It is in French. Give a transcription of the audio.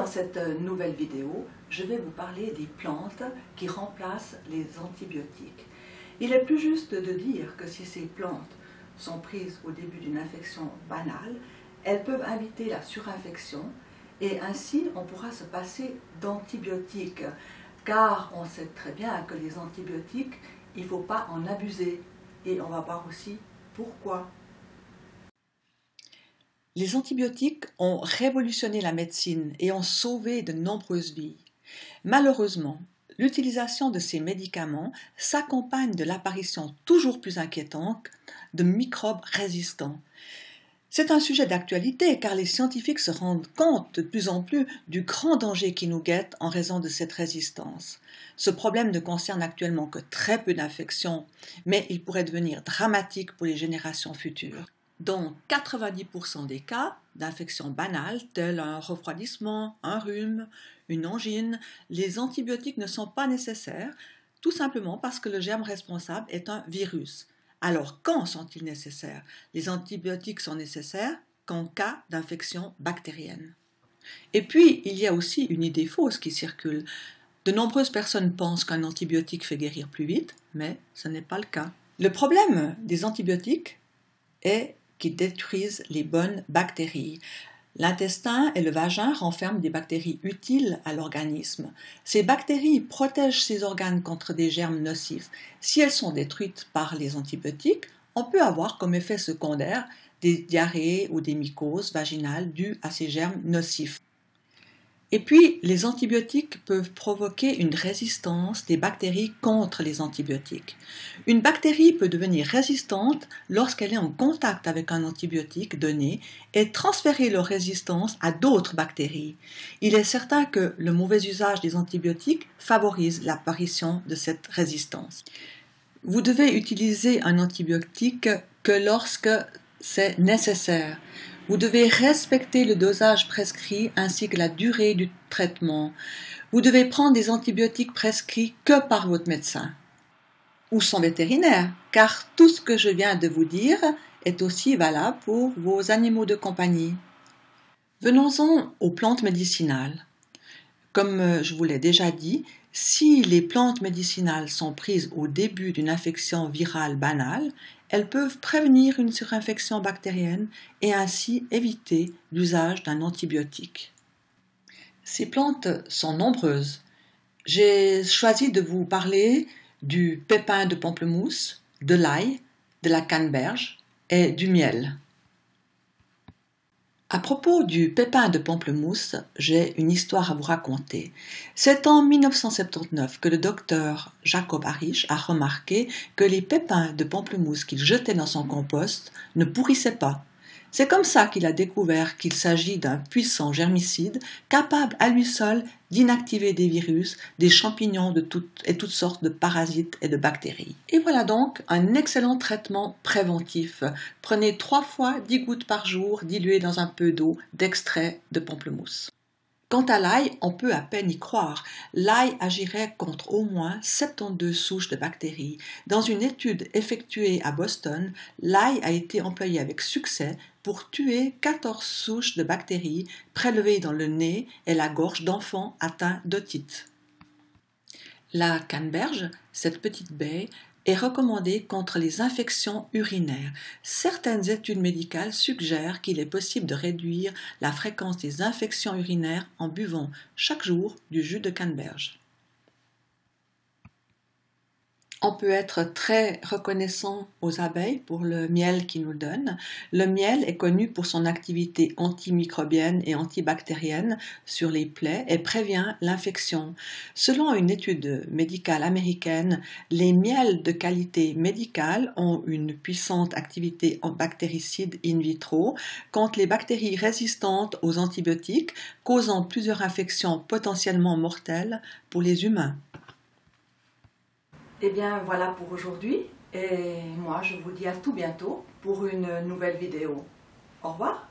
cette nouvelle vidéo, je vais vous parler des plantes qui remplacent les antibiotiques. Il est plus juste de dire que si ces plantes sont prises au début d'une infection banale, elles peuvent inviter la surinfection et ainsi on pourra se passer d'antibiotiques. Car on sait très bien que les antibiotiques, il ne faut pas en abuser. Et on va voir aussi pourquoi. Les antibiotiques ont révolutionné la médecine et ont sauvé de nombreuses vies. Malheureusement, l'utilisation de ces médicaments s'accompagne de l'apparition toujours plus inquiétante de microbes résistants. C'est un sujet d'actualité car les scientifiques se rendent compte de plus en plus du grand danger qui nous guette en raison de cette résistance. Ce problème ne concerne actuellement que très peu d'infections, mais il pourrait devenir dramatique pour les générations futures. Dans 90% des cas d'infections banales, telles un refroidissement, un rhume, une angine, les antibiotiques ne sont pas nécessaires, tout simplement parce que le germe responsable est un virus. Alors, quand sont-ils nécessaires? Les antibiotiques sont nécessaires qu'en cas d'infection bactérienne. Et puis, il y a aussi une idée fausse qui circule. De nombreuses personnes pensent qu'un antibiotique fait guérir plus vite, mais ce n'est pas le cas. Le problème des antibiotiques est qu'ils détruisent les bonnes bactéries. L'intestin et le vagin renferment des bactéries utiles à l'organisme. Ces bactéries protègent ces organes contre des germes nocifs. Si elles sont détruites par les antibiotiques, on peut avoir comme effet secondaire des diarrhées ou des mycoses vaginales dues à ces germes nocifs. Et puis, les antibiotiques peuvent provoquer une résistance des bactéries contre les antibiotiques. Une bactérie peut devenir résistante lorsqu'elle est en contact avec un antibiotique donné et transférer leur résistance à d'autres bactéries. Il est certain que le mauvais usage des antibiotiques favorise l'apparition de cette résistance. Vous devez utiliser un antibiotique que lorsque c'est nécessaire. Vous devez respecter le dosage prescrit ainsi que la durée du traitement. Vous devez prendre des antibiotiques prescrits que par votre médecin ou son vétérinaire, car tout ce que je viens de vous dire est aussi valable pour vos animaux de compagnie. Venons-en aux plantes médicinales. Comme je vous l'ai déjà dit, si les plantes médicinales sont prises au début d'une infection virale banale, elles peuvent prévenir une surinfection bactérienne et ainsi éviter l'usage d'un antibiotique. Ces plantes sont nombreuses. J'ai choisi de vous parler du pépin de pamplemousse, de l'ail, de la canneberge et du miel. À propos du pépin de pamplemousse, j'ai une histoire à vous raconter. C'est en 1979 que le docteur Jacob Harish a remarqué que les pépins de pamplemousse qu'il jetait dans son compost ne pourrissaient pas. C'est comme ça qu'il a découvert qu'il s'agit d'un puissant germicide capable à lui seul d'inactiver des virus, des champignons et toutes sortes de parasites et de bactéries. Et voilà donc un excellent traitement préventif. Prenez 3 fois 10 gouttes par jour diluées dans un peu d'eau d'extrait de pamplemousse. Quant à l'ail, on peut à peine y croire. L'ail agirait contre au moins 72 souches de bactéries. Dans une étude effectuée à Boston, l'ail a été employé avec succès pour tuer 14 souches de bactéries prélevées dans le nez et la gorge d'enfants atteints d'otite. La canneberge, cette petite baie, est recommandée contre les infections urinaires. Certaines études médicales suggèrent qu'il est possible de réduire la fréquence des infections urinaires en buvant chaque jour du jus de canneberge. On peut être très reconnaissant aux abeilles pour le miel qu'ils nous donnent. Le miel est connu pour son activité antimicrobienne et antibactérienne sur les plaies et prévient l'infection. Selon une étude médicale américaine, les miels de qualité médicale ont une puissante activité bactéricide in vitro contre les bactéries résistantes aux antibiotiques, causant plusieurs infections potentiellement mortelles pour les humains. Et bien voilà pour aujourd'hui et moi je vous dis à tout bientôt pour une nouvelle vidéo. Au revoir.